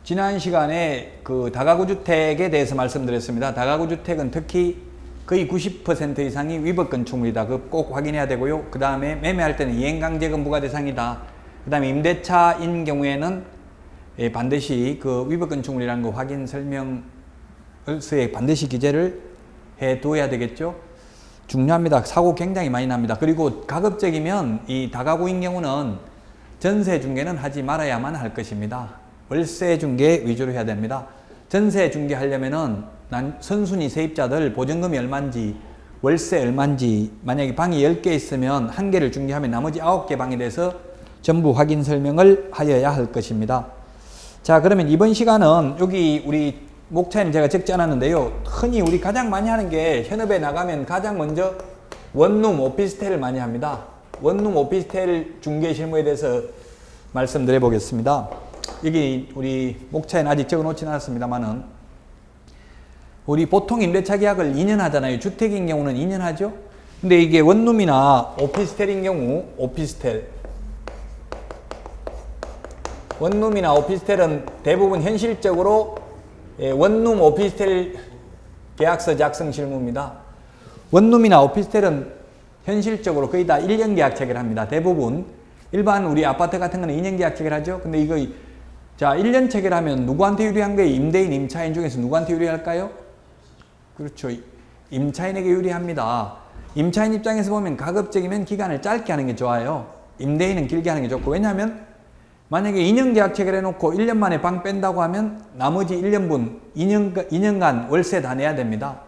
지난 시간에 그 다가구 주택에 대해서 말씀드렸습니다. 다가구 주택은 특히 거의 90% 이상이 위법 건축물이다. 그 꼭 확인해야 되고요. 그 다음에 매매할 때는 이행강제금 부과 대상이다. 그 다음에 임대차인 경우에는 반드시 그 위법 건축물이라는 거 확인 설명서에 반드시 기재를 해 두어야 되겠죠. 중요합니다. 사고 굉장히 많이 납니다. 그리고 가급적이면 이 다가구인 경우는 전세 중개는 하지 말아야만 할 것입니다. 월세 중개 위주로 해야 됩니다. 전세 중개하려면은 선순위 세입자들 보증금이 얼마인지, 월세 얼마인지, 만약에 방이 10개 있으면 1개를 중개하면 나머지 9개 방에 대해서 전부 확인 설명을 하여야 할 것입니다. 자, 그러면 이번 시간은 여기 우리 목차에는 제가 적지 않았는데요. 흔히 우리 가장 많이 하는 게 현업에 나가면 가장 먼저 원룸 오피스텔을 많이 합니다. 원룸 오피스텔 중개 실무에 대해서 말씀드려 보겠습니다. 여기 우리 목차에는 아직 적어 놓지는 않았습니다만은 우리 보통 임대차 계약을 2년 하잖아요. 주택인 경우는 2년 하죠. 근데 이게 원룸이나 오피스텔인 경우 원룸이나 오피스텔은 대부분 현실적으로 원룸 오피스텔 계약서 작성 실무입니다. 원룸이나 오피스텔은 현실적으로 거의 다 1년 계약 체결합니다. 대부분 일반 우리 아파트 같은 거는 2년 계약 체결하죠. 근데 이거 자 1년 체결하면 누구한테 유리한 거예요? 임대인, 임차인 중에서 누구한테 유리할까요? 그렇죠. 임차인에게 유리합니다. 임차인 입장에서 보면 가급적이면 기간을 짧게 하는 게 좋아요. 임대인은 길게 하는 게 좋고, 왜냐하면 만약에 2년 계약 체결해놓고 1년 만에 방 뺀다고 하면 나머지 1년분 2년간 월세 다 내야 됩니다.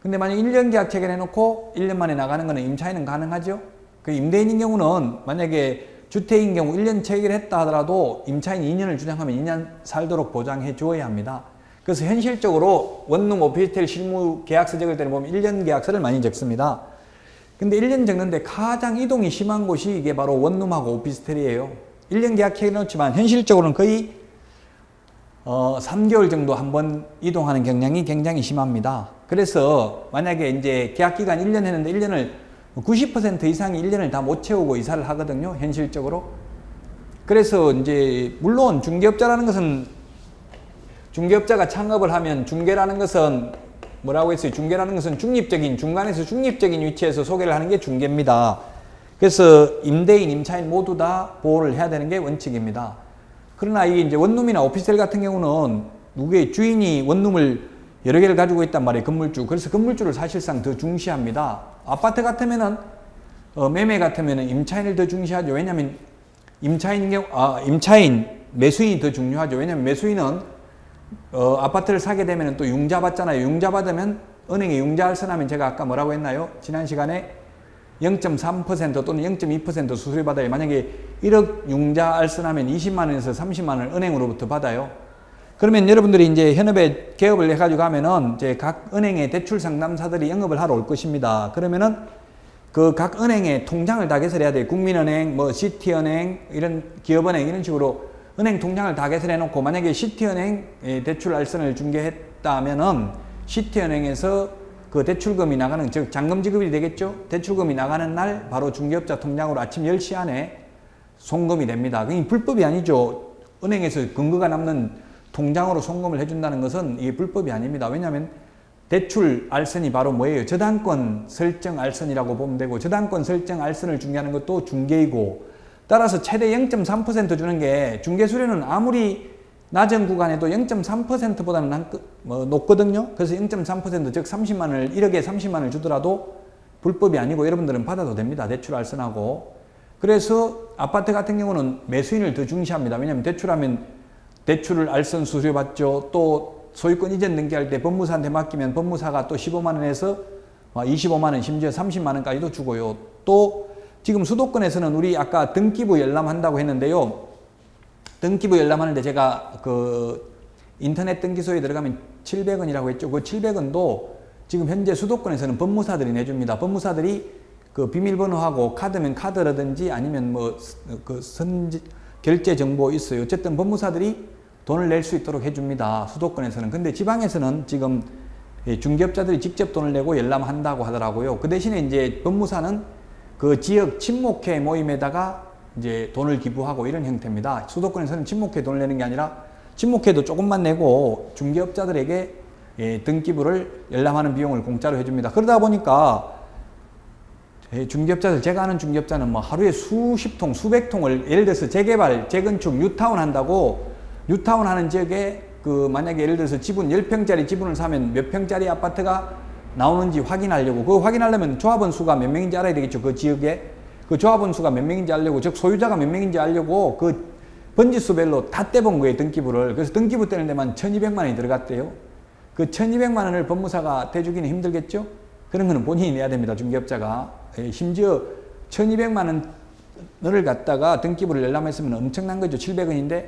근데 만약 1년 계약 체결해놓고 1년 만에 나가는 거는 임차인은 가능하죠. 그 임대인인 경우는 만약에 주택인 경우 1년 체결했다 하더라도 임차인 2년을 주장하면 2년 살도록 보장해 주어야 합니다. 그래서 현실적으로 원룸 오피스텔 실무 계약서 적을 때는 보면 1년 계약서를 많이 적습니다. 근데 1년 적는데 가장 이동이 심한 곳이 이게 바로 원룸하고 오피스텔이에요. 1년 계약 체결해놓지만 현실적으로는 거의 3개월 정도 한번 이동하는 경향이 굉장히 심합니다. 그래서 만약에 이제 계약 기간 1년 했는데 1년을 90% 이상이 1년을 다 못 채우고 이사를 하거든요. 현실적으로. 그래서 이제 물론 중개업자라는 것은 중개업자가 창업을 하면 중개라는 것은 뭐라고 했어요? 중개라는 것은 중립적인, 중간에서 중립적인 위치에서 소개를 하는 게 중개입니다. 그래서 임대인, 임차인 모두 다 보호를 해야 되는 게 원칙입니다. 그러나 이게 이제 원룸이나 오피스텔 같은 경우는 누구의 주인이 원룸을 여러 개를 가지고 있단 말이에요. 건물주. 그래서 건물주를 사실상 더 중시합니다. 아파트 같으면은 매매 같으면은 임차인을 더 중시하죠. 왜냐하면 임차인 매수인이 더 중요하죠. 왜냐하면 매수인은 아파트를 사게 되면은 또 융자 받잖아요. 융자 받으면 은행에 융자 알선하면 제가 아까 뭐라고 했나요? 지난 시간에 0.3% 또는 0.2% 수수료 받아요. 만약에 1억 융자 알선하면 20만 원에서 30만 원을 은행으로부터 받아요. 그러면 여러분들이 이제 현업에 개업을 해가지고 하면은 이제 각 은행의 대출 상담사들이 영업을 하러 올 것입니다. 그러면은 그 각 은행의 통장을 다 개설해야 돼요. 국민은행, 뭐 시티은행, 이런 기업은행 이런 식으로 은행 통장을 다 개설해 놓고, 만약에 시티은행 대출 알선을 중개했다면은 시티은행에서 그 대출금이 나가는, 즉 잔금 지급이 되겠죠. 대출금이 나가는 날 바로 중개업자 통장으로 아침 10시 안에 송금이 됩니다. 그게 불법이 아니죠. 은행에서 근거가 남는 통장으로 송금을 해준다는 것은 이게 불법이 아닙니다. 왜냐하면 대출 알선이 바로 뭐예요? 저당권 설정 알선이라고 보면 되고, 저당권 설정 알선을 중개하는 것도 중개이고, 따라서 최대 0.3% 주는 게 중개수수료는 아무리 낮은 구간에도 0.3%보다는 높거든요. 그래서 0.3% 즉 30만 원을 1억에 30만 원을 주더라도 불법이 아니고 여러분들은 받아도 됩니다. 대출 알선하고. 그래서 아파트 같은 경우는 매수인을 더 중시합니다. 왜냐하면 대출하면 대출을 알선 수수료 받죠. 또 소유권 이전 등기할 때 법무사한테 맡기면 법무사가 또 15만 원에서 25만 원, 심지어 30만 원까지도 주고요. 또 지금 수도권에서는 우리 아까 등기부 열람한다고 했는데요. 등기부 열람하는데 제가 그 인터넷 등기소에 들어가면 700원이라고 했죠. 그 700원도 지금 현재 수도권에서는 법무사들이 내줍니다. 법무사들이 그 비밀번호하고 카드면 카드라든지 아니면 뭐 그 결제 정보 있어요. 어쨌든 법무사들이 돈을 낼 수 있도록 해줍니다. 수도권에서는. 근데 지방에서는 지금 중개업자들이 직접 돈을 내고 열람한다고 하더라고요. 그 대신에 이제 법무사는 그 지역 친목회 모임에다가 이제 돈을 기부하고 이런 형태입니다. 수도권에서는 친목회 돈을 내는 게 아니라 친목회도 조금만 내고 중개업자들에게 등기부를 열람하는 비용을 공짜로 해줍니다. 그러다 보니까 중개업자들, 제가 아는 중개업자는 뭐 하루에 수십 통, 수백 통을 예를 들어서 재개발, 재건축, 뉴타운 한다고 뉴타운 하는 지역에 만약에 예를 들어서 지분 10평짜리 지분을 사면 몇 평짜리 아파트가 나오는지 확인하려고, 그거 확인하려면 조합원 수가 몇 명인지 알아야 되겠죠. 그 지역에 그 조합원 수가 몇 명인지 알려고, 즉 소유자가 몇 명인지 알려고 그 번지수별로 다 떼본 거예요, 등기부를. 그래서 등기부 떼는 데만 1200만 원이 들어갔대요. 그 1200만 원을 법무사가 대주기는 힘들겠죠. 그런 거는 본인이 내야 됩니다, 중개업자가. 심지어 1200만 원을 갖다가 등기부를 열람했으면 엄청난 거죠. 700원인데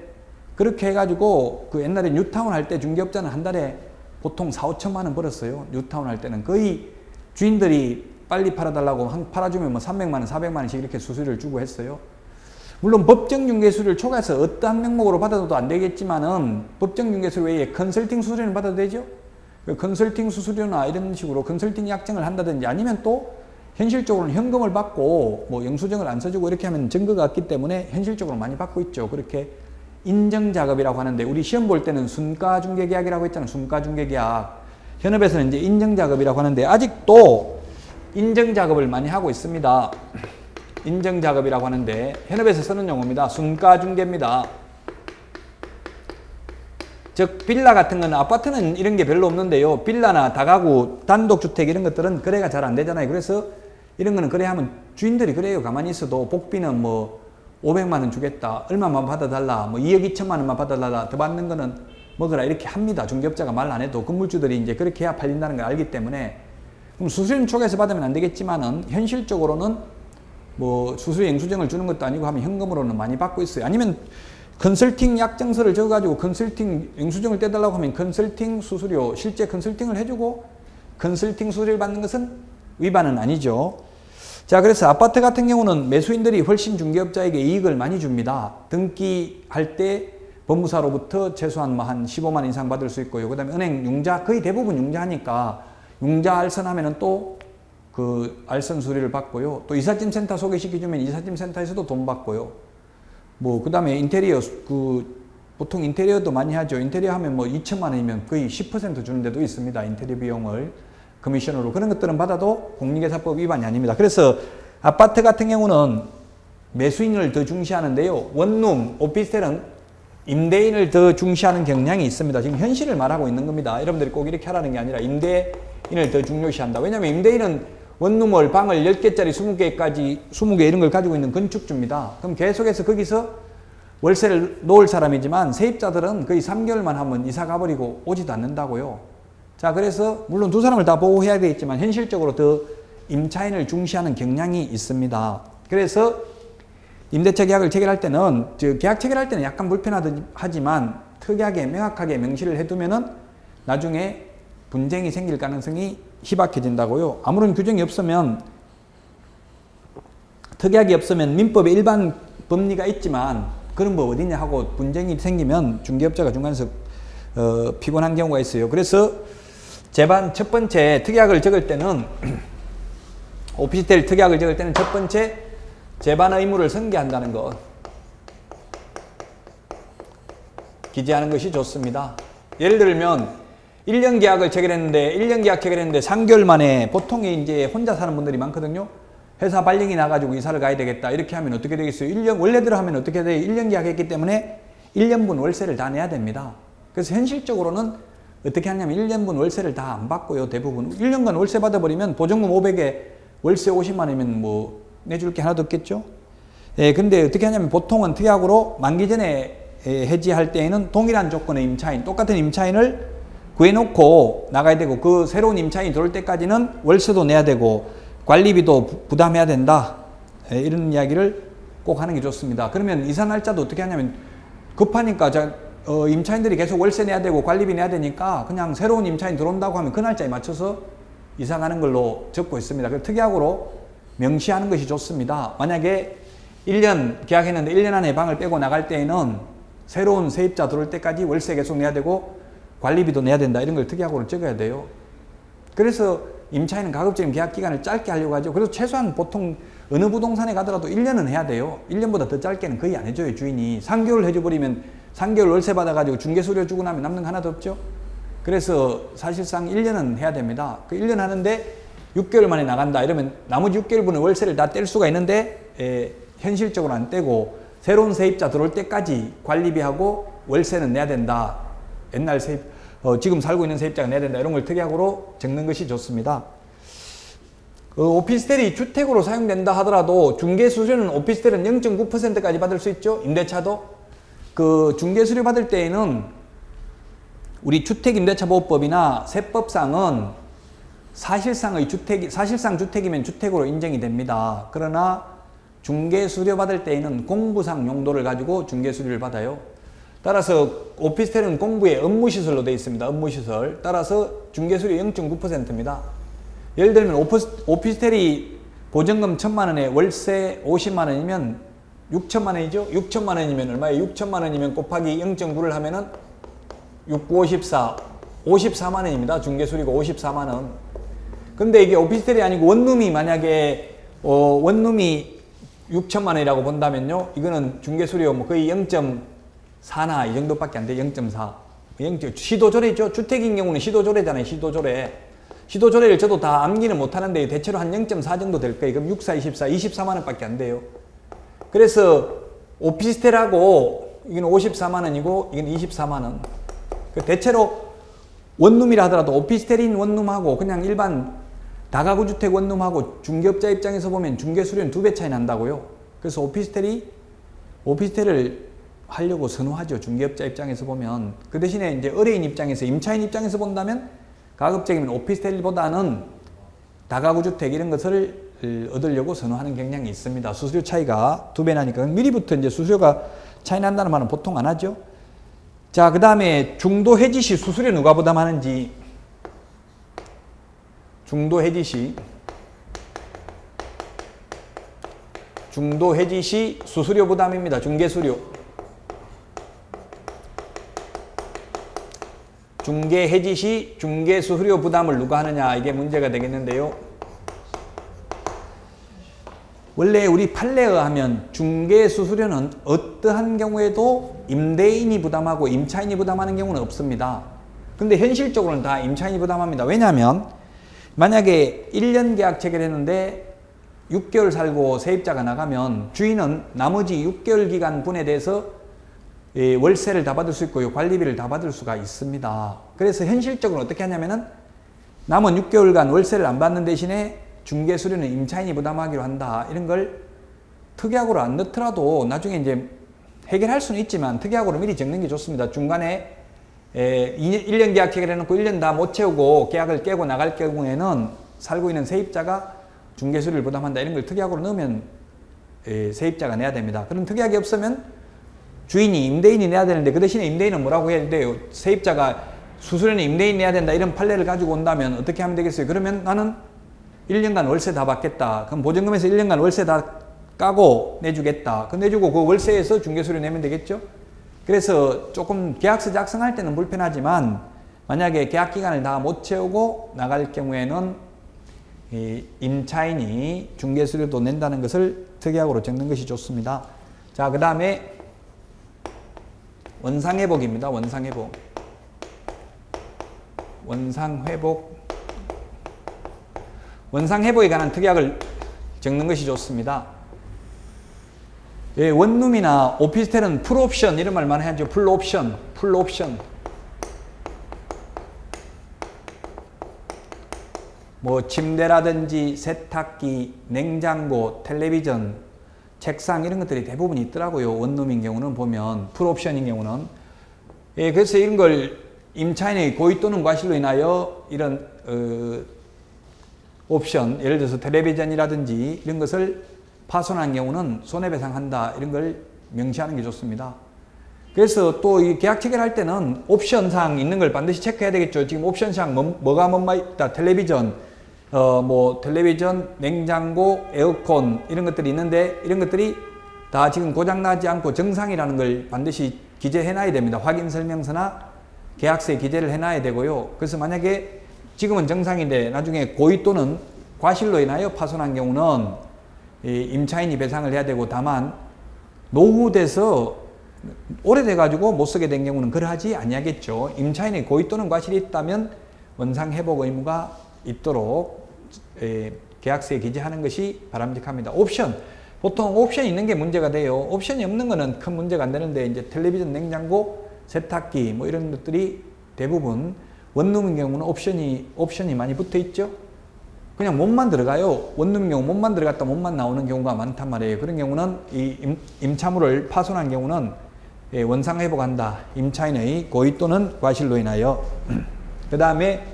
그렇게 해가지고 그 옛날에 뉴타운 할 때 중개업자는 한 달에 보통 4,5천만 원 벌었어요. 뉴타운 할 때는 거의 주인들이 빨리 팔아달라고 팔아주면 뭐 300만 원, 400만 원씩 이렇게 수수료를 주고 했어요. 물론 법정중개수를 초과해서 어떠한 명목으로 받아도 안 되겠지만은 법정중개수 외에 컨설팅 수수료는 받아도 되죠. 컨설팅 수수료나 이런 식으로 컨설팅 약정을 한다든지 아니면 또 현실적으로는 현금을 받고 뭐 영수증을 안 써주고 이렇게 하면 증거가 없기 때문에 현실적으로 많이 받고 있죠. 그렇게 인정작업이라고 하는데 우리 시험 볼 때는 순가중개계약이라고 했잖아요. 순가중개계약. 현업에서는 이제 인정작업이라고 하는데 아직도 인정작업을 많이 하고 있습니다. 인정작업이라고 하는데 현업에서 쓰는 용어입니다. 순가중개입니다. 즉 빌라 같은 건 아파트는 이런 게 별로 없는데요. 빌라나 다가구, 단독주택 이런 것들은 거래가 잘 안 되잖아요. 그래서 이런 거는 거래하면 주인들이 그래요. 가만히 있어도 복비는 뭐 500만 원 주겠다. 얼마만 받아달라. 뭐 2억 2천만 원만 받아달라. 더 받는 거는 먹으라. 이렇게 합니다. 중개업자가 말 안 해도 건물주들이 이제 그렇게 해야 팔린다는 걸 알기 때문에. 그럼 수수료는 초과해서 받으면 안 되겠지만은 현실적으로는 뭐 수수료 영수증을 주는 것도 아니고 하면 현금으로는 많이 받고 있어요. 아니면 컨설팅 약정서를 적어가지고 컨설팅 영수증을 떼달라고 하면 컨설팅 수수료, 실제 컨설팅을 해주고 컨설팅 수수료를 받는 것은 위반은 아니죠. 자, 그래서 아파트 같은 경우는 매수인들이 훨씬 중개업자에게 이익을 많이 줍니다. 등기할 때 법무사로부터 최소한 뭐 한 15만 원 이상 받을 수 있고요. 그 다음에 은행 융자, 거의 대부분 융자하니까 융자 알선하면은 또 그 알선 수리를 받고요. 또 이삿짐 센터 소개시켜주면 이삿짐 센터에서도 돈 받고요. 뭐 그 다음에 인테리어, 보통 인테리어도 많이 하죠. 인테리어 하면 뭐 2천만 원이면 거의 10% 주는 데도 있습니다. 인테리어 비용을 커미션으로. 그런 것들은 받아도 공인중개사법 위반이 아닙니다. 그래서 아파트 같은 경우는 매수인을 더 중시하는데요. 원룸, 오피스텔은 임대인을 더 중시하는 경향이 있습니다. 지금 현실을 말하고 있는 겁니다. 여러분들이 꼭 이렇게 하라는 게 아니라 임대인을 더 중요시한다. 왜냐하면 임대인은 원룸을 방을 10개짜리 20개까지 20개 이런 걸 가지고 있는 건축주입니다. 그럼 계속해서 거기서 월세를 놓을 사람이지만 세입자들은 거의 3개월만 하면 이사 가버리고 오지도 않는다고요. 자, 그래서 물론 두 사람을 다 보호해야 되겠지만 현실적으로 더 임차인을 중시하는 경향이 있습니다. 그래서 임대차 계약을 체결할 때는, 계약 체결할 때는 약간 불편하지만 특이하게 명확하게 명시를 해두면은 나중에 분쟁이 생길 가능성이 희박해진다고요. 아무런 규정이 없으면, 특이하게 없으면 민법에 일반 법리가 있지만 그런 법 어디냐 하고 분쟁이 생기면 중개업자가 중간에서 피곤한 경우가 있어요. 그래서 제반 첫 번째 특약을 적을 때는 오피스텔 특약을 적을 때는 첫 번째 제반 의무를 선계한다는 것 기재하는 것이 좋습니다. 예를 들면 1년 계약을 체결했는데 1년 계약 체결했는데 3개월 만에 보통 이제 혼자 사는 분들이 많거든요. 회사 발령이 나가지고 이사를 가야 되겠다. 이렇게 하면 어떻게 되겠어요? 1년 원래대로 하면 어떻게 돼요? 1년 계약했기 때문에 1년분 월세를 다 내야 됩니다. 그래서 현실적으로는 어떻게 하냐면 1년분 월세를 다 안 받고요. 대부분 1년간 월세 받아버리면 보증금 500에 월세 50만 원이면 뭐 내줄 게 하나도 없겠죠. 예, 근데 어떻게 하냐면 보통은 특약으로 만기 전에 해지할 때에는 동일한 조건의 임차인, 똑같은 임차인을 구해놓고 나가야 되고 그 새로운 임차인이 들어올 때까지는 월세도 내야 되고 관리비도 부담해야 된다. 예, 이런 이야기를 꼭 하는 게 좋습니다. 그러면 이사 날짜도 어떻게 하냐면 급하니까 임차인들이 계속 월세 내야 되고 관리비 내야 되니까 그냥 새로운 임차인 들어온다고 하면 그 날짜에 맞춰서 이사 가는 걸로 적고 있습니다. 그 특약으로 명시하는 것이 좋습니다. 만약에 1년 계약했는데 1년 안에 방을 빼고 나갈 때에는 새로운 세입자 들어올 때까지 월세 계속 내야 되고 관리비도 내야 된다. 이런 걸 특약으로 적어야 돼요. 그래서 임차인은 가급적이면 계약 기간을 짧게 하려고 하죠. 그래서 최소한 보통 어느 부동산에 가더라도 1년은 해야 돼요. 1년보다 더 짧게는 거의 안 해줘요, 주인이. 3개월 해줘버리면 3개월 월세 받아가지고 중개수료 주고 나면 남는 거 하나도 없죠. 그래서 사실상 1년은 해야 됩니다. 그 1년 하는데 6개월 만에 나간다 이러면 나머지 6개월분의 월세를 다 뗄 수가 있는데 현실적으로 안 떼고 새로운 세입자 들어올 때까지 관리비하고 월세는 내야 된다. 옛날 지금 살고 있는 세입자가 내야 된다. 이런 걸 특약으로 적는 것이 좋습니다. 오피스텔이 주택으로 사용된다 하더라도 중개수수료는 오피스텔은 0.9%까지 받을 수 있죠. 임대차도. 그 중개수료 받을 때에는 우리 주택임대차보호법이나 세법상은 사실상 주택이면 주택으로 인정이 됩니다. 그러나 중개수료 받을 때에는 공부상 용도를 가지고 중개수료를 받아요. 따라서 오피스텔은 공부에 업무시설로 되어 있습니다. 업무시설. 따라서 중개수료 0.9%입니다. 예를 들면 오피스텔이 보증금 1,000만 원에 월세 50만 원이면 6천만 원이죠? 6천만 원이면 얼마예요? 6천만 원이면 곱하기 0.9를 하면은 6954, 54만 원입니다. 중개수리가 54만 원. 근데 이게 오피스텔이 아니고 원룸이 만약에 원룸이 6천만 원이라고 본다면요. 이거는 중개수료 뭐 거의 0.4나 이 정도밖에 안 돼. 0.4. 시도조례죠. 주택인 경우는 시도조례잖아요. 시도조례를 저도 다 암기는 못하는데 대체로 한 0.4 정도 될 거예요. 그럼 6, 4, 24, 24만 원밖에 안 돼요. 그래서 오피스텔하고 이건 54만 원이고 이건 24만 원. 대체로 원룸이라 하더라도 오피스텔인 원룸하고 그냥 일반 다가구 주택 원룸하고 중개업자 입장에서 보면 중개수료는 2배 차이 난다고요. 그래서 오피스텔을 하려고 선호하죠. 중개업자 입장에서 보면. 그 대신에 이제 의뢰인 입장에서, 임차인 입장에서 본다면 가급적이면 오피스텔보다는 다가구 주택 이런 것을 얻으려고 선호하는 경향이 있습니다. 수수료 차이가 2배 나니까. 미리부터 이제 수수료가 차이 난다는 말은 보통 안 하죠. 자, 그 다음에 중도 해지 시 수수료 누가 부담하는지. 중도 해지 시 수수료 부담입니다. 중개수료. 중개 해지 시 중개 수수료 부담을 누가 하느냐, 이게 문제가 되겠는데요. 원래 우리 판례에 하면 중개 수수료는 어떠한 경우에도 임대인이 부담하고 임차인이 부담하는 경우는 없습니다. 근데 현실적으로는 다 임차인이 부담합니다. 왜냐하면 만약에 1년 계약 체결했는데 6개월 살고 세입자가 나가면 주인은 나머지 6개월 기간 분에 대해서 월세를 다 받을 수 있고요. 관리비를 다 받을 수가 있습니다. 그래서 현실적으로 어떻게 하냐면은 남은 6개월간 월세를 안 받는 대신에 중개수료는 임차인이 부담하기로 한다. 이런 걸 특약으로 안 넣더라도 나중에 이제 해결할 수는 있지만 특약으로 미리 적는 게 좋습니다. 중간에 1년 계약 체결해놓고 1년 다 못 채우고 계약을 깨고 나갈 경우에는 살고 있는 세입자가 중개수료를 부담한다. 이런 걸 특약으로 넣으면 세입자가 내야 됩니다. 그런 특약이 없으면 주인이 임대인이 내야 되는데 그 대신에 임대인은 뭐라고 해야 돼요? 세입자가 수수료는 임대인 내야 된다. 이런 판례를 가지고 온다면 어떻게 하면 되겠어요? 그러면 나는 1년간 월세 다 받겠다. 그럼 보증금에서 1년간 월세 다 까고 내주겠다. 그 내주고 그 월세에서 중개수료 내면 되겠죠? 그래서 조금 계약서 작성할 때는 불편하지만 만약에 계약 기간을 다 못 채우고 나갈 경우에는 임차인이 중개수료도 낸다는 것을 특약으로 적는 것이 좋습니다. 자, 그 다음에 원상회복입니다. 원상회복에 관한 특약을 적는 것이 좋습니다. 원룸이나 오피스텔은 풀옵션 이런 말 많이 하죠. 풀옵션. 뭐 침대라든지 세탁기, 냉장고, 텔레비전, 책상 이런 것들이 대부분 있더라고요. 원룸인 경우는 보면 풀옵션인 경우는. 그래서 이런 걸 임차인의 고의 또는 과실로 인하여 이런 옵션, 예를 들어서 텔레비전이라든지 이런 것을 파손한 경우는 손해배상한다. 이런 걸 명시하는 게 좋습니다. 그래서 또 이 계약 체결할 때는 옵션사항 있는 걸 반드시 체크해야 되겠죠. 지금 옵션사항 뭐가 있다. 텔레비전, 텔레비전, 냉장고, 에어컨 이런 것들이 있는데 이런 것들이 다 지금 고장나지 않고 정상이라는 걸 반드시 기재해놔야 됩니다. 확인설명서나 계약서에 기재를 해놔야 되고요. 그래서 만약에 지금은 정상인데 나중에 고의 또는 과실로 인하여 파손한 경우는 임차인이 배상을 해야 되고, 다만 노후돼서 오래돼 가지고 못 쓰게 된 경우는 그러하지 아니하겠죠. 임차인의 고의 또는 과실이 있다면 원상 회복 의무가 있도록 계약서에 기재하는 것이 바람직합니다. 옵션, 보통 옵션이 있는 게 문제가 돼요. 옵션이 없는 거는 큰 문제가 안 되는데, 이제 텔레비전, 냉장고, 세탁기 뭐 이런 것들이 대부분 원룸인 경우는 옵션이 많이 붙어 있죠. 그냥 몸만 들어가요. 원룸인 경우 몸만 들어갔다 몸만 나오는 경우가 많단 말이에요. 그런 경우는 이 임차물을 파손한 경우는 원상 회복한다. 임차인의 고의 또는 과실로 인하여. 그 다음에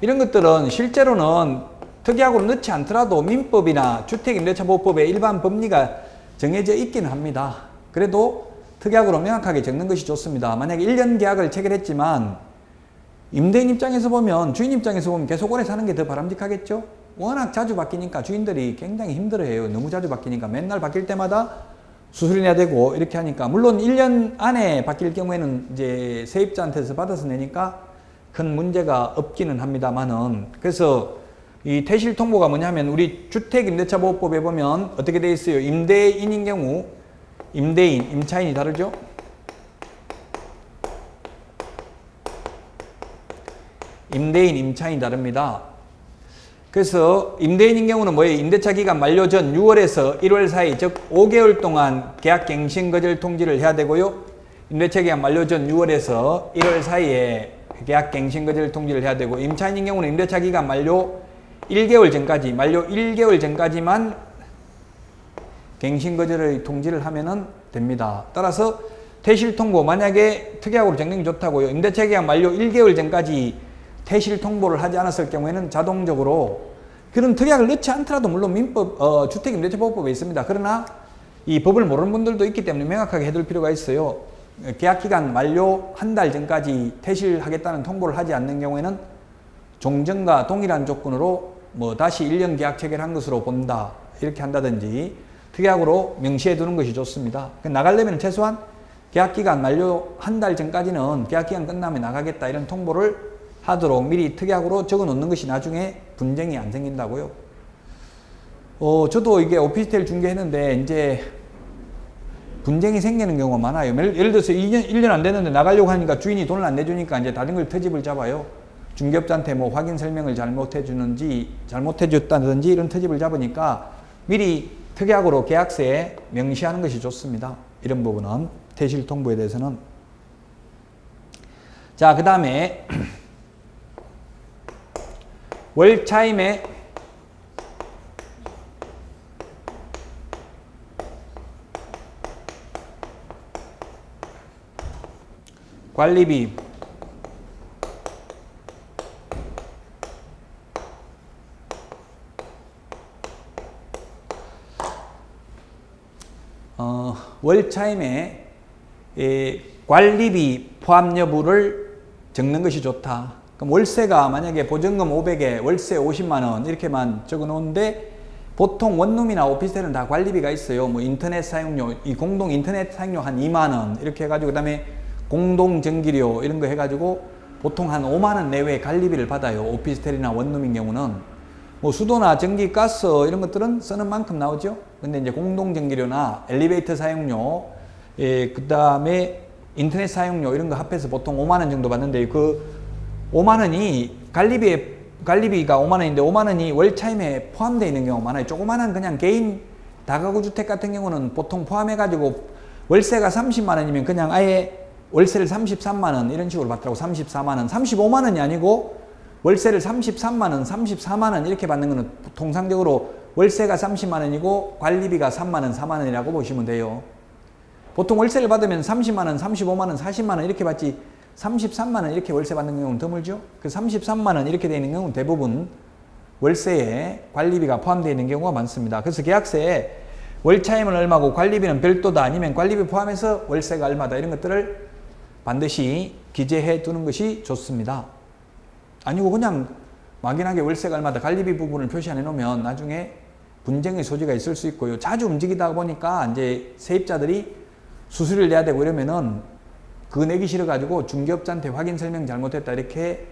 이런 것들은 실제로는 특약으로 넣지 않더라도 민법이나 주택임대차보호법에 일반 법리가 정해져 있기는 합니다. 그래도 특약으로 명확하게 적는 것이 좋습니다. 만약에 1년 계약을 체결했지만 임대인 입장에서 보면, 주인 입장에서 보면 계속 오래 사는 게 더 바람직하겠죠? 워낙 자주 바뀌니까 주인들이 굉장히 힘들어해요. 너무 자주 바뀌니까 맨날 바뀔 때마다 수술해야 되고 이렇게 하니까, 물론 1년 안에 바뀔 경우에는 이제 세입자한테서 받아서 내니까 큰 문제가 없기는 합니다만은, 그래서 이 퇴실 통보가 뭐냐면, 우리 주택임대차보호법에 보면 어떻게 되어 있어요? 임대인인 경우, 임대인, 임차인이 다르죠? 임대인, 임차인이 다릅니다. 그래서 임대인인 경우는 뭐예요? 임대차 기간 만료 전 6월에서 1월 사이, 즉 5개월 동안 계약 갱신 거절 통지를 해야 되고요. 임대차 기간 만료 전 6월에서 1월 사이에 계약 갱신 거절 통지를 해야 되고, 임차인인 경우는 임대차 기간 만료 1개월 전까지, 만료 1개월 전까지만 갱신 거절의 통지를 하면은 됩니다. 따라서 퇴실 통보, 만약에 특약으로 적는 게 좋다고요. 임대차 기간 만료 1개월 전까지 퇴실 통보를 하지 않았을 경우에는 자동적으로, 그런 특약을 넣지 않더라도 물론 민법, 주택임대차보호법에 있습니다. 그러나 이 법을 모르는 분들도 있기 때문에 명확하게 해둘 필요가 있어요. 계약기간 만료 한 달 전까지 퇴실하겠다는 통보를 하지 않는 경우에는 종전과 동일한 조건으로 뭐 다시 1년 계약 체결한 것으로 본다, 이렇게 한다든지 특약으로 명시해 두는 것이 좋습니다. 나가려면 최소한 계약기간 만료 한 달 전까지는 계약기간 끝나면 나가겠다, 이런 통보를 하도록 미리 특약으로 적어 놓는 것이 나중에 분쟁이 안 생긴다고요. 저도 이게 오피스텔 중개했는데 이제 분쟁이 생기는 경우가 많아요. 예를 들어서 1년 안 됐는데 나가려고 하니까 주인이 돈을 안 내주니까 이제 다른 걸 트집을 잡아요. 중개업자한테 뭐 확인 설명을 잘못해줬다든지 이런 트집을 잡으니까 미리 특약으로 계약서에 명시하는 것이 좋습니다. 이런 부분은, 퇴실 통보에 대해서는. 자, 그 다음에 월차임의 관리비, 월차임의 관리비 포함 여부를 적는 것이 좋다. 그럼 월세가 만약에 보증금 500에 월세 50만 원 이렇게만 적어 놓는데, 보통 원룸이나 오피스텔은 다 관리비가 있어요. 뭐 인터넷 사용료, 이 공동 인터넷 사용료 한 2만 원 이렇게 해가지고, 그 다음에 공동 전기료 이런 거 해가지고 보통 한 5만 원 내외 관리비를 받아요. 오피스텔이나 원룸인 경우는. 뭐 수도나 전기, 가스 이런 것들은 쓰는 만큼 나오죠. 근데 이제 공동 전기료나 엘리베이터 사용료, 그 다음에 인터넷 사용료 이런 거 합해서 보통 5만 원 정도 받는데, 그 5만 원이 관리비가 5만 원인데 5만 원이 월차임에 포함되어 있는 경우가 많아요. 조그마한 그냥 개인 다가구 주택 같은 경우는 보통 포함해가지고 월세가 30만 원이면 그냥 아예 월세를 33만 원 이런 식으로 받더라고. 34만 원, 35만 원이 아니고 월세를 33만 원, 34만 원 이렇게 받는 거는 통상적으로 월세가 30만 원이고 관리비가 3만 원, 4만 원이라고 보시면 돼요. 보통 월세를 받으면 30만 원, 35만 원, 40만 원 이렇게 받지 33만 원 이렇게 월세 받는 경우는 드물죠. 그 33만 원 이렇게 되어 있는 경우는 대부분 월세에 관리비가 포함되어 있는 경우가 많습니다. 그래서 계약서에 월차임은 얼마고 관리비는 별도다, 아니면 관리비 포함해서 월세가 얼마다, 이런 것들을 반드시 기재해 두는 것이 좋습니다. 아니고 그냥 막연하게 월세가 얼마다 관리비 부분을 표시 안 해놓으면 나중에 분쟁의 소지가 있을 수 있고요. 자주 움직이다 보니까 이제 세입자들이 수수료를 내야 되고 이러면은 그거 내기 싫어가지고 중개업자한테 확인 설명 잘못했다 이렇게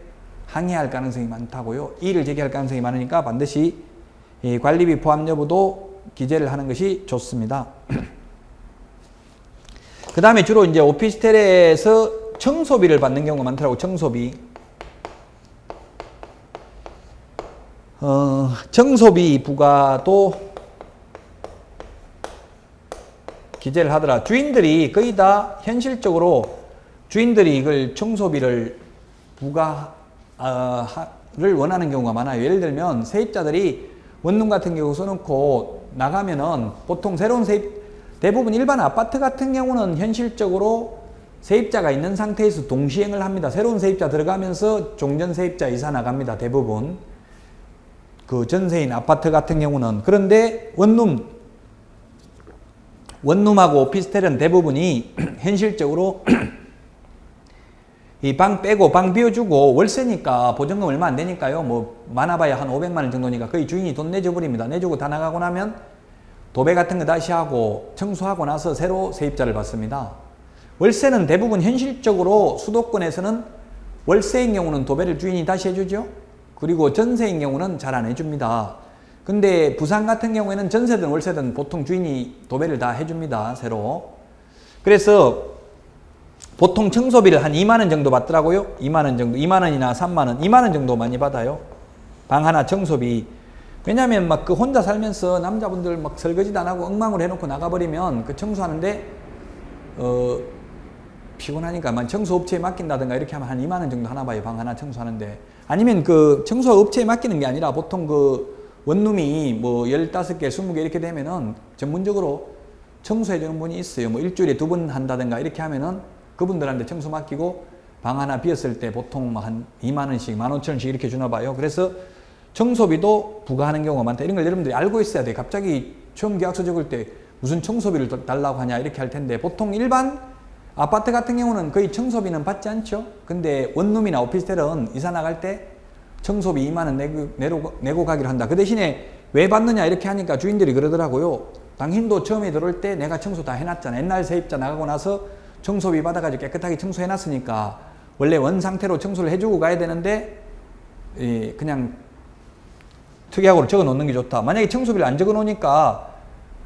항의할 가능성이 많다고요. 이의를 제기할 가능성이 많으니까 반드시 이 관리비 포함 여부도 기재를 하는 것이 좋습니다. 그 다음에 주로 이제 오피스텔에서 청소비를 받는 경우가 많더라고. 청소비. 청소비 부과도 기재를 하더라. 주인들이 거의 다 현실적으로 주인들이 이걸 청소비를 부과를 원하는 경우가 많아요. 예를 들면 세입자들이 원룸 같은 경우 써놓고 나가면은 보통 새로운 대부분 일반 아파트 같은 경우는 현실적으로 세입자가 있는 상태에서 동시행을 합니다. 새로운 세입자 들어가면서 종전 세입자 이사 나갑니다. 대부분. 그 전세인 아파트 같은 경우는. 그런데 원룸하고 오피스텔은 대부분이 현실적으로 이 방 빼고 방 비워주고 월세니까 보증금 얼마 안 되니까요. 뭐 많아봐야 한 500만 원 정도니까 거의 주인이 돈 내줘 버립니다. 내주고 다 나가고 나면 도배 같은 거 다시 하고 청소하고 나서 새로 세입자를 받습니다. 월세는 대부분 현실적으로 수도권에서는 월세인 경우는 도배를 주인이 다시 해주죠. 그리고 전세인 경우는 잘 안 해줍니다. 근데 부산 같은 경우에는 전세든 월세든 보통 주인이 도배를 다 해줍니다. 새로. 그래서 보통 청소비를 한 2만 원 정도 받더라고요. 2만 원 정도. 2만 원이나 3만 원. 2만 원 정도 많이 받아요. 방 하나 청소비. 왜냐면 막 그 혼자 살면서 남자분들 막 설거지도 안 하고 엉망으로 해놓고 나가버리면 그 청소하는데 피곤하니까 만 청소업체에 맡긴다든가 이렇게 하면 한 2만 원 정도 하나 봐요. 방 하나 청소하는데. 아니면 그 청소업체에 맡기는 게 아니라 보통 그 원룸이 뭐 15개, 20개 이렇게 되면은 전문적으로 청소해주는 분이 있어요. 뭐 일주일에 2번 한다든가 이렇게 하면은 그분들한테 청소 맡기고 방 하나 비었을 때 보통 한 2만 원씩, 15,000원씩 이렇게 주나 봐요. 그래서 청소비도 부과하는 경우가 많다. 이런 걸 여러분들이 알고 있어야 돼. 갑자기 처음 계약서 적을 때 무슨 청소비를 달라고 하냐 이렇게 할 텐데 보통 일반 아파트 같은 경우는 거의 청소비는 받지 않죠. 근데 원룸이나 오피스텔은 이사 나갈 때 청소비 2만 원 내고 가기로 한다. 그 대신에 왜 받느냐 이렇게 하니까 주인들이 그러더라고요. 당신도 처음에 들어올 때 내가 청소 다 해놨잖아. 옛날 세입자 나가고 나서 청소비 받아가지고 깨끗하게 청소해놨으니까 원래 원 상태로 청소를 해주고 가야 되는데 그냥 특약으로 적어 놓는 게 좋다. 만약에 청소비를 안 적어 놓으니까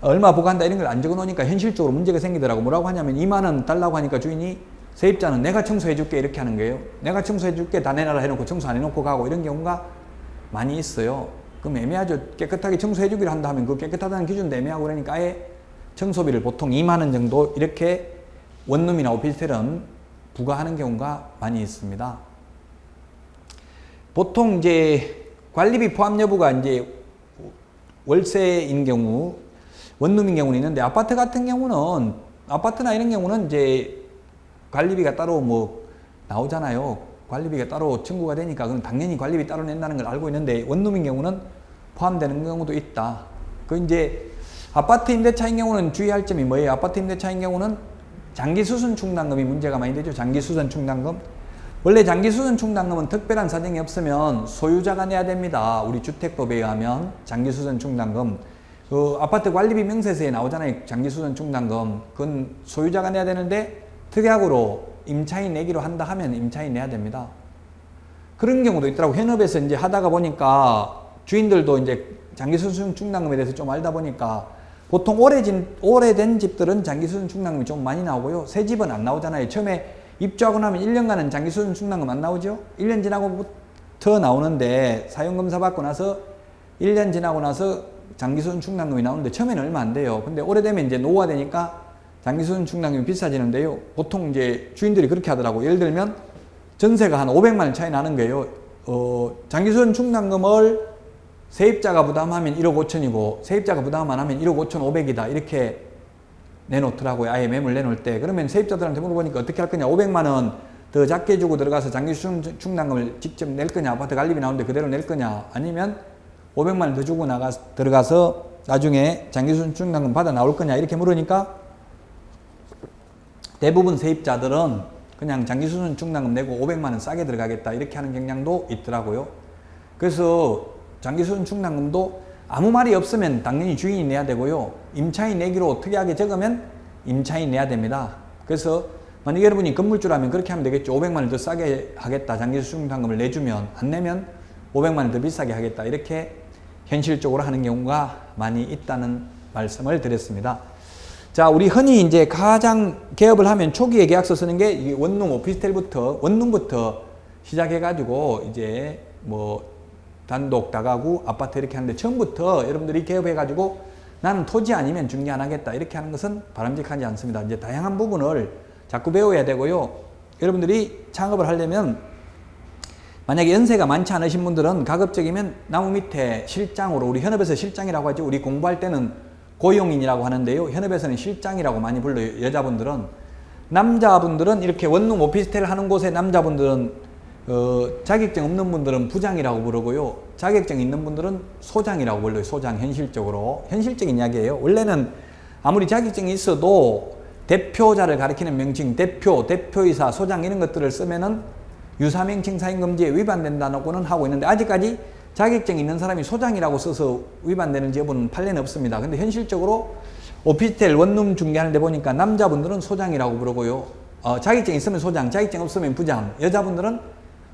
얼마 부과한다 이런 걸 안 적어 놓으니까 현실적으로 문제가 생기더라고. 뭐라고 하냐면 2만 원 달라고 하니까 주인이 세입자는 내가 청소해 줄게 이렇게 하는 거예요. 내가 청소해 줄게 다 내놔라 해놓고 청소 안 해놓고 가고 이런 경우가 많이 있어요. 그럼 애매하죠. 깨끗하게 청소해 주기로 한다 하면 그 깨끗하다는 기준도 애매하고 그러니까 아예 청소비를 보통 2만 원 정도 이렇게 원룸이나 오피스텔은 부과하는 경우가 많이 있습니다. 보통 이제 관리비 포함 여부가 이제 월세인 경우, 원룸인 경우는 있는데 아파트 같은 경우는 아파트나 이런 경우는 이제 관리비가 따로 뭐 나오잖아요. 관리비가 따로 청구가 되니까 그럼 당연히 관리비 따로 낸다는 걸 알고 있는데 원룸인 경우는 포함되는 경우도 있다. 그 이제 아파트 임대차인 경우는 주의할 점이 뭐예요? 아파트 임대차인 경우는 장기수선 충당금이 문제가 많이 되죠. 장기수선 충당금. 원래 장기수선 충당금은 특별한 사정이 없으면 소유자가 내야 됩니다. 우리 주택법에 의하면 장기수선 충당금. 그 아파트 관리비 명세서에 나오잖아요. 장기수선 충당금. 그건 소유자가 내야 되는데 특약으로 임차인 내기로 한다 하면 임차인 내야 됩니다. 그런 경우도 있더라고. 현업에서 이제 하다가 보니까 주인들도 이제 장기수선 충당금에 대해서 좀 알다 보니까 보통 오래된 집들은 장기수선 충당금이 좀 많이 나오고요. 새 집은 안 나오잖아요. 처음에 입주하고 나면 1년간은 장기수선 충당금 안 나오죠. 1년 지나고부터 나오는데 사용검사 받고 나서 1년 지나고 나서 장기수선 충당금이 나오는데 처음에는 얼마 안 돼요. 근데 오래되면 이제 노후가 되니까 장기수선 충당금이 비싸지는데요. 보통 이제 주인들이 그렇게 하더라고요. 예를 들면 전세가 한 500만 원 차이 나는 거예요. 장기수선 충당금을 세입자가 부담하면 1억 5천이고 세입자가 부담 안 하면 1억 5천 5백이다 이렇게 내놓더라고요. 아예 매물 내놓을 때. 그러면 세입자들한테 물어보니까 어떻게 할 거냐. 500만 원 더 작게 주고 들어가서 장기수선 충당금을 직접 낼 거냐. 아파트 관리비 나오는데 그대로 낼 거냐. 아니면 500만 원 더 주고 들어가서 나중에 장기수선 충당금 받아 나올 거냐 이렇게 물으니까 대부분 세입자들은 그냥 장기수선 충당금 내고 500만 원 싸게 들어가겠다 이렇게 하는 경향도 있더라고요. 그래서 장기수선 충당금도 아무 말이 없으면 당연히 주인이 내야 되고요. 임차인 내기로 특이하게 적으면 임차인 내야 됩니다. 그래서 만약 여러분이 건물주라면 그렇게 하면 되겠죠. 500만 원 더 싸게 하겠다. 장기수증상금을 내주면, 안 내면 500만 원 더 비싸게 하겠다. 이렇게 현실적으로 하는 경우가 많이 있다는 말씀을 드렸습니다. 자, 우리 흔히 이제 가장 개업을 하면 초기에 계약서 쓰는 게 원룸 오피스텔부터, 원룸부터 시작해가지고 이제 뭐 단독, 다가구, 아파트 이렇게 하는데 처음부터 여러분들이 개업해가지고 나는 토지 아니면 중개 안 하겠다. 이렇게 하는 것은 바람직하지 않습니다. 이제 다양한 부분을 자꾸 배워야 되고요. 여러분들이 창업을 하려면 만약에 연세가 많지 않으신 분들은 가급적이면 나무 밑에 실장으로, 우리 현업에서 실장이라고 하죠. 우리 공부할 때는 고용인이라고 하는데요. 현업에서는 실장이라고 많이 불러요. 여자분들은. 남자분들은 이렇게 원룸 오피스텔 하는 곳에 남자분들은 자격증 없는 분들은 부장이라고 부르고요. 자격증 있는 분들은 소장이라고 불러요. 소장, 현실적으로. 현실적인 이야기예요. 원래는 아무리 자격증이 있어도 대표자를 가리키는 명칭, 대표, 대표이사, 소장 이런 것들을 쓰면은 유사명칭 사인금지에 위반된다고는 하고 있는데 아직까지 자격증 있는 사람이 소장이라고 써서 위반되는지 여부는 판례는 없습니다. 근데 현실적으로 오피스텔 원룸 중개하는데 보니까 남자분들은 소장이라고 부르고요. 자격증 있으면 소장, 자격증 없으면 부장, 여자분들은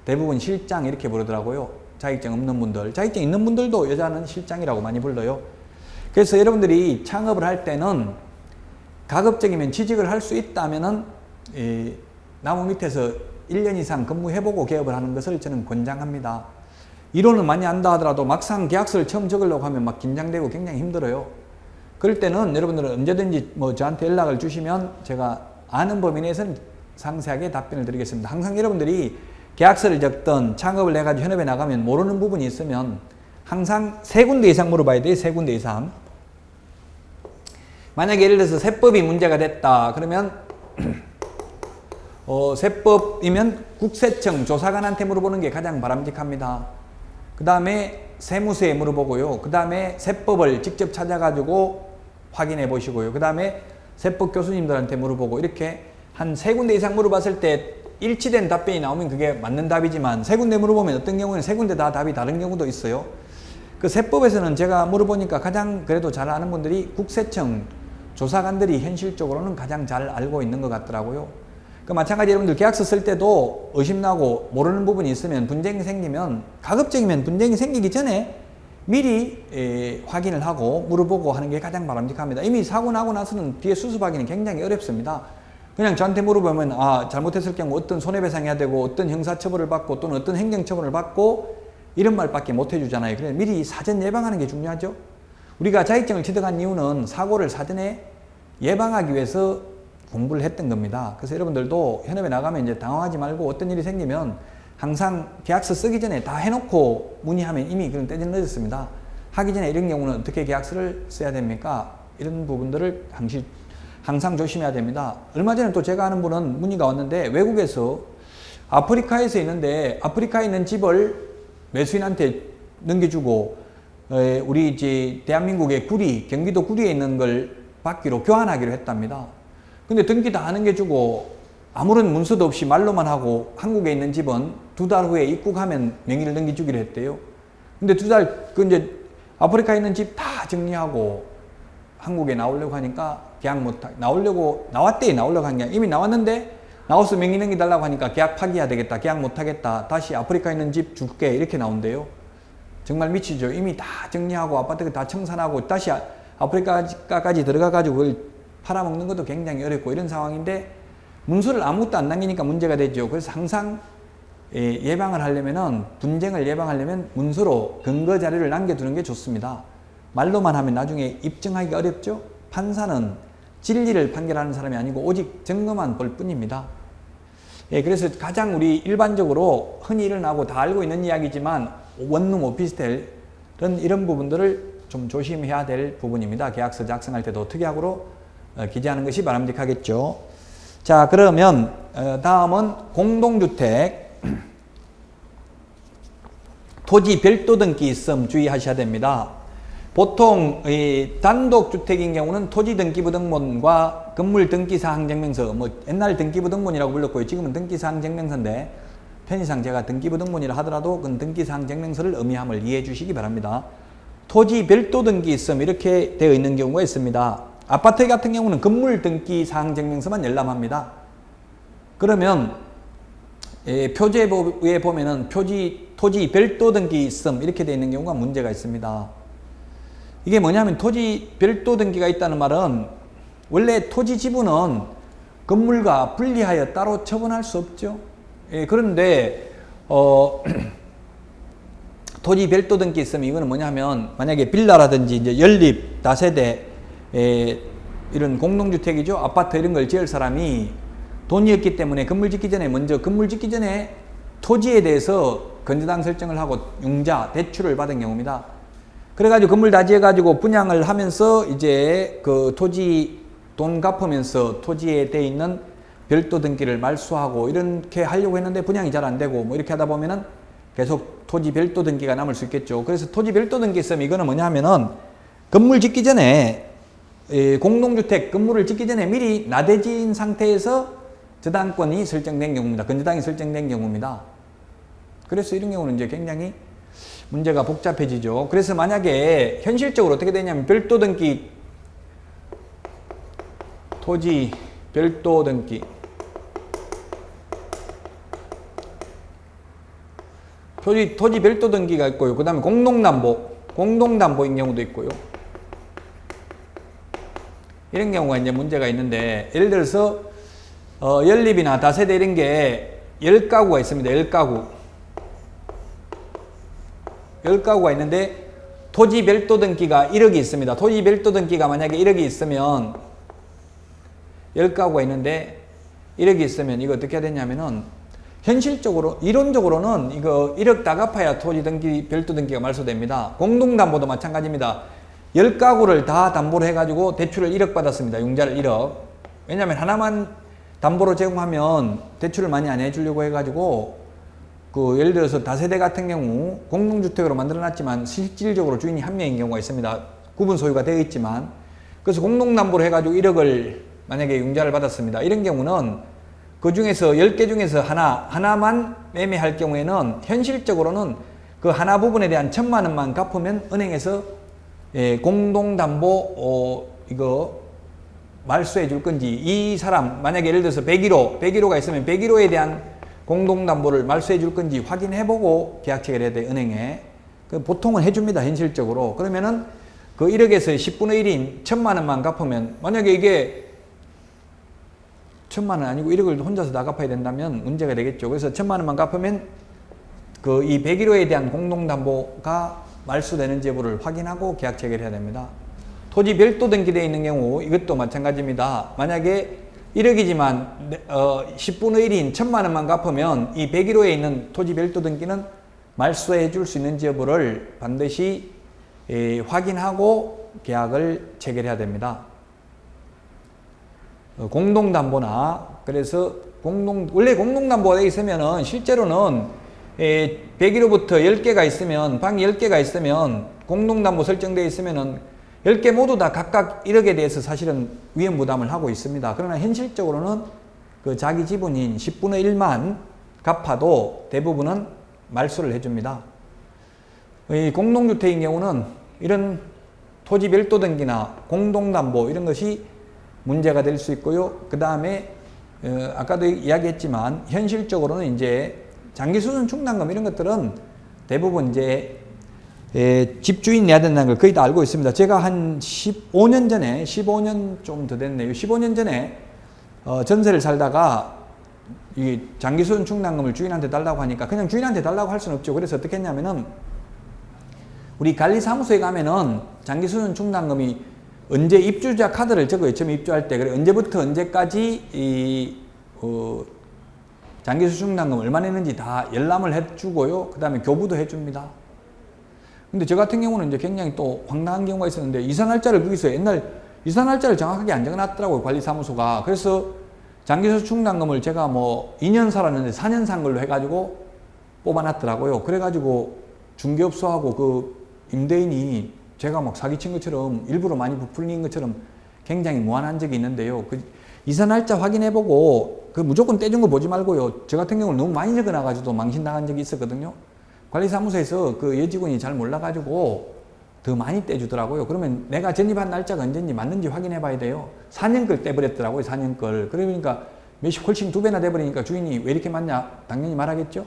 대부분 실장 이렇게 부르더라고요. 자격증 없는 분들, 자격증 있는 분들도 여자는 실장이라고 많이 불러요. 그래서 여러분들이 창업을 할 때는 가급적이면 취직을 할 수 있다면은 나무 밑에서 1년 이상 근무해보고 개업을 하는 것을 저는 권장합니다. 이론은 많이 안다 하더라도 막상 계약서를 처음 적으려고 하면 막 긴장되고 굉장히 힘들어요. 그럴 때는 여러분들은 언제든지 뭐 저한테 연락을 주시면 제가 아는 범위 내에서는 상세하게 답변을 드리겠습니다. 항상 여러분들이 계약서를 적든 창업을 해가지고 현업에 나가면 모르는 부분이 있으면 항상 3군데 이상 물어봐야 돼요. 3군데 이상. 만약에 예를 들어서 세법이 문제가 됐다. 그러면 세법이면 국세청 조사관한테 물어보는 게 가장 바람직합니다. 그 다음에 세무서에 물어보고요. 그 다음에 세법을 직접 찾아가지고 확인해 보시고요. 그 다음에 세법 교수님들한테 물어보고 이렇게 한 3군데 이상 물어봤을 때 일치된 답변이 나오면 그게 맞는 답이지만 3군데 물어보면 어떤 경우에는 3군데 다 답이 다른 경우도 있어요. 그 세법에서는 제가 물어보니까 가장 그래도 잘 아는 분들이 국세청 조사관들이 현실적으로는 가장 잘 알고 있는 것 같더라고요. 그 마찬가지 여러분들 계약서 쓸 때도 의심나고 모르는 부분이 있으면 분쟁이 생기면 가급적이면 분쟁이 생기기 전에 미리 확인을 하고 물어보고 하는 게 가장 바람직합니다. 이미 사고 나고 나서는 뒤에 수습하기는 굉장히 어렵습니다. 그냥 저한테 물어보면 잘못했을 경우 어떤 손해배상해야 되고 어떤 형사처벌을 받고 또는 어떤 행정처벌을 받고 이런 말밖에 못 해주잖아요. 그래서 미리 사전 예방하는 게 중요하죠. 우리가 자격증을 취득한 이유는 사고를 사전에 예방하기 위해서 공부를 했던 겁니다. 그래서 여러분들도 현업에 나가면 이제 당황하지 말고 어떤 일이 생기면 항상 계약서 쓰기 전에 다 해놓고 문의하면 이미 그런 때는 늦었습니다. 하기 전에 이런 경우는 어떻게 계약서를 써야 됩니까? 이런 부분들을 항상 조심해야 됩니다. 얼마 전에 또 제가 아는 분은 문의가 왔는데 외국에서 아프리카에서 있는데 아프리카에 있는 집을 매수인한테 넘겨주고 우리 이제 대한민국의 구리, 경기도 구리에 있는 걸 받기로 교환하기로 했답니다. 근데 등기 다 넘겨주고 아무런 문서도 없이 말로만 하고 한국에 있는 집은 2달 후에 입국하면 명의를 넘겨주기로 했대요. 근데 2달, 이제 아프리카에 있는 집 다 정리하고 한국에 나오려고 하니까 계약 나왔대. 나오려고 한 게 이미 나왔는데 나와서 명의 넘겨달라고 하니까 계약 파기해야 되겠다. 계약 못하겠다. 다시 아프리카에 있는 집 줄게. 이렇게 나온대요. 정말 미치죠. 이미 다 정리하고 아파트 다 청산하고 다시 아프리카까지 들어가가지고 그걸 팔아먹는 것도 굉장히 어렵고 이런 상황인데 문서를 아무것도 안 남기니까 문제가 되죠. 그래서 항상 예방을 하려면은 분쟁을 예방하려면 문서로 근거 자료를 남겨두는 게 좋습니다. 말로만 하면 나중에 입증하기가 어렵죠. 판사는 진리를 판결하는 사람이 아니고 오직 증거만 볼 뿐입니다. 그래서 가장 우리 일반적으로 흔히 일어나고 다 알고 있는 이야기지만 원룸 오피스텔은 이런 부분들을 좀 조심해야 될 부분입니다. 계약서 작성할 때도 특약으로 기재하는 것이 바람직하겠죠. 자, 그러면 다음은 공동주택 토지 별도 등기 있음 주의하셔야 됩니다. 보통 단독주택인 경우는 토지등기부등본과 건물등기사항증명서, 옛날 등기부등본이라고 불렀고요. 지금은 등기사항증명서인데 편의상 제가 등기부등본이라 하더라도 그건 등기사항증명서를 의미함을 이해해 주시기 바랍니다. 토지 별도 등기 있음 이렇게 되어 있는 경우가 있습니다. 아파트 같은 경우는 건물등기사항증명서만 열람합니다. 그러면 표제에 보면은 토지 별도 등기 있음 이렇게 되어 있는 경우가 문제가 있습니다. 이게 뭐냐면 토지 별도 등기가 있다는 말은 원래 토지 지분은 건물과 분리하여 따로 처분할 수 없죠. 그런데 토지 별도 등기 있으면 이거는 뭐냐면 만약에 빌라라든지 이제 연립, 다세대 이런 공동주택이죠. 아파트 이런 걸 지을 사람이 돈이 없기 때문에 건물 짓기 전에 토지에 대해서 건저당 설정을 하고 융자, 대출을 받은 경우입니다. 그래가지고 건물 다 지어가지고 분양을 하면서 이제 그 토지 돈 갚으면서 토지에 돼 있는 별도 등기를 말소하고 이렇게 하려고 했는데 분양이 잘 안 되고 뭐 이렇게 하다 보면은 계속 토지 별도 등기가 남을 수 있겠죠. 그래서 토지 별도 등기 있으면 이거는 뭐냐면은 건물 짓기 전에 공동주택 건물을 짓기 전에 미리 나대지인 상태에서 저당권이 설정된 경우입니다. 건저당이 설정된 경우입니다. 그래서 이런 경우는 이제 굉장히 문제가 복잡해지죠. 그래서 만약에 현실적으로 어떻게 되냐면 별도 등기 토지 별도 등기 토지 별도 등기가 있고요. 그 다음에 공동담보인 경우도 있고요. 이런 경우가 이제 문제가 있는데, 예를 들어서, 연립이나 다세대 이런 게 10가구가 있습니다. 10가구. 10가구가 있는데, 토지 별도 등기가 1억이 있습니다. 토지 별도 등기가 만약에 1억이 있으면, 10가구가 있는데, 1억이 있으면 이거 어떻게 해야 되냐면은, 현실적으로, 이론적으로는 이거 1억 다 갚아야 토지 등기, 별도 등기가 말소됩니다. 공동담보도 마찬가지입니다. 10가구를 다 담보로 해가지고 대출을 1억 받았습니다. 융자를 1억. 왜냐면 하나만 담보로 제공하면 대출을 많이 안 해주려고 해가지고, 예를 들어서 다세대 같은 경우 공동주택으로 만들어놨지만 실질적으로 주인이 한 명인 경우가 있습니다. 구분 소유가 되어 있지만. 그래서 공동담보로 해가지고 1억을 만약에 융자를 받았습니다. 이런 경우는 그 중에서 10개 중에서 하나만 매매할 경우에는 현실적으로는 그 하나 부분에 대한 1,000만 원만 갚으면 은행에서 공동담보 이거 말소해 줄 건지, 이 사람 만약에 예를 들어서 101호가 있으면 101호에 대한 공동담보를 말소해 줄 건지 확인해보고 계약 체결해야 돼, 은행에. 보통은 해줍니다, 현실적으로. 그러면은 그 1억에서 10분의 1인 1,000만 원만 갚으면, 만약에 이게 1,000만 원 아니고 1억을 혼자서 다 갚아야 된다면 문제가 되겠죠. 그래서 1,000만 원만 갚으면 이 101호에 대한 공동담보가 말소되는지 여부를 확인하고 계약 체결해야 됩니다. 토지 별도 등기되어 있는 경우 이것도 마찬가지입니다. 만약에 1억이지만 10분의 1인 1,000만 원만 갚으면 이 101호에 있는 토지 별도 등기는 말소해 줄 수 있는지 여부를 반드시 확인하고 계약을 체결해야 됩니다. 공동담보나, 그래서 원래 공동담보가 되어 있으면은 실제로는 101호부터 10개가 있으면, 방이 10개가 있으면, 공동담보 설정되어 있으면은 10개 모두 다 각각 1억에 대해서 사실은 위험 부담을 하고 있습니다. 그러나 현실적으로는 그 자기 지분인 10분의 1만 갚아도 대부분은 말소를 해줍니다. 이 공동주택인 경우는 이런 토지 별도 등기나 공동담보 이런 것이 문제가 될 수 있고요. 그 다음에 아까도 이야기했지만 현실적으로는 이제 장기수준 충당금 이런 것들은 대부분 이제 집주인 내야 된다는 걸 거의 다 알고 있습니다. 제가 한 15년 전에, 15년 좀 더 됐네요. 15년 전에 전세를 살다가 이 장기수준 충당금을 주인한테 달라고 하니까 그냥 주인한테 달라고 할 수는 없죠. 그래서 어떻게 했냐면은 우리 관리사무소에 가면은 장기수준 충당금이 언제 입주자 카드를 적어요. 처음 입주할 때. 그래 언제부터 언제까지 장기수준 충당금 얼마 냈는지 다 열람을 해주고요. 그 다음에 교부도 해줍니다. 근데 저 같은 경우는 이제 굉장히 또 황당한 경우가 있었는데, 이사날짜를 거기서 옛날 이사날짜를 정확하게 안 적어놨더라고요, 관리사무소가. 그래서 장기수준 충당금을 제가 뭐 2년 살았는데 4년 산 걸로 해가지고 뽑아놨더라고요. 그래가지고 중개업소하고 그 임대인이 제가 막 사기친 것처럼 일부러 많이 부풀린 것처럼 굉장히 무안한 적이 있는데요. 그 이사날짜 확인해보고 그 무조건 떼준 거 보지 말고요. 저 같은 경우는 너무 많이 적어놔가지고 망신당한 적이 있었거든요. 관리사무소에서 그 여직원이 잘 몰라가지고 더 많이 떼주더라고요. 그러면 내가 전입한 날짜가 언제인지 맞는지 확인해봐야 돼요. 4년 걸 떼버렸더라고요. 4년 걸. 그러니까 몇십 훨씬 2배나 돼버리니까 주인이 왜 이렇게 많냐? 당연히 말하겠죠.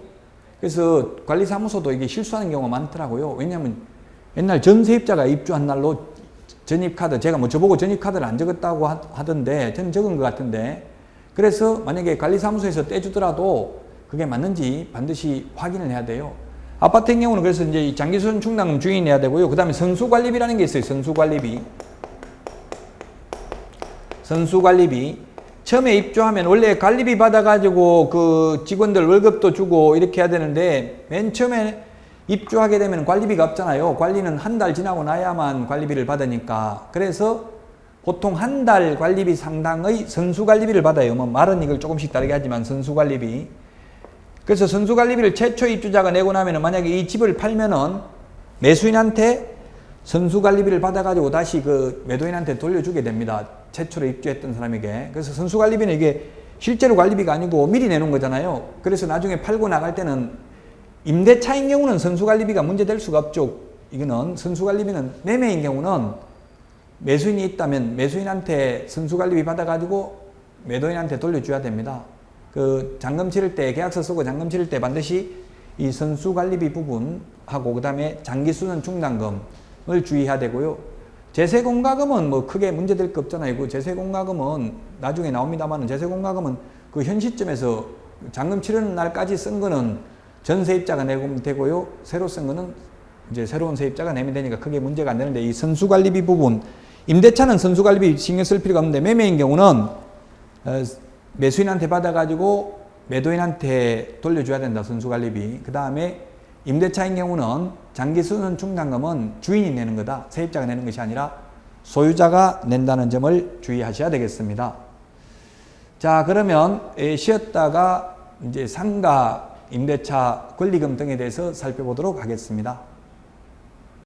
그래서 관리사무소도 이게 실수하는 경우가 많더라고요. 왜냐하면 옛날 전세입자가 입주한 날로 전입카드, 제가 뭐 저보고 전입카드를 안 적었다고 하던데 저는 적은 것 같은데, 그래서 만약에 관리사무소에서 떼주더라도 그게 맞는지 반드시 확인을 해야 돼요. 아파트의 경우는 그래서 이제 이 장기수선 충당금 주인이 내야 되고요. 그 다음에 선수관리비라는 게 있어요. 선수관리비. 선수관리비. 처음에 입주하면 원래 관리비 받아가지고 그 직원들 월급도 주고 이렇게 해야 되는데, 맨 처음에 입주하게 되면 관리비가 없잖아요. 관리는 한 달 지나고 나야만 관리비를 받으니까. 그래서 보통 한 달 관리비 상당의 선수관리비를 받아요. 뭐 말은 이걸 조금씩 다르게 하지만 선수관리비. 그래서 선수관리비를 최초 입주자가 내고 나면 만약에 이 집을 팔면은 매수인한테 선수관리비를 받아가지고 다시 그 매도인한테 돌려주게 됩니다. 최초로 입주했던 사람에게. 그래서 선수관리비는 이게 실제로 관리비가 아니고 미리 내놓은 거잖아요. 그래서 나중에 팔고 나갈 때는, 임대차인 경우는 선수관리비가 문제될 수가 없죠. 이거는 선수관리비는, 매매인 경우는 매수인이 있다면 매수인한테 선수관리비 받아가지고 매도인한테 돌려줘야 됩니다. 그 잔금 치를 때, 계약서 쓰고 잔금 치를 때 반드시 이 선수관리비 부분하고 그 다음에 장기수선 충당금을 주의해야 되고요. 제세공과금은 뭐 크게 문제될 거 없잖아요. 그 제세공과금은 나중에 나옵니다만, 제세공과금은 그 현 시점에서 잔금 치르는 날까지 쓴 거는 전 세입자가 내면 되고요. 새로 쓴 거는 이제 새로운 세입자가 내면 되니까 크게 문제가 안 되는데, 이 선수관리비 부분, 임대차는 선수관리비 신경 쓸 필요가 없는데, 매매인 경우는 매수인한테 받아가지고 매도인한테 돌려줘야 된다. 선수관리비. 그 다음에 임대차인 경우는 장기수선 충당금은 주인이 내는 거다. 세입자가 내는 것이 아니라 소유자가 낸다는 점을 주의하셔야 되겠습니다. 자, 그러면 쉬었다가 이제 상가, 임대차, 권리금 등에 대해서 살펴보도록 하겠습니다.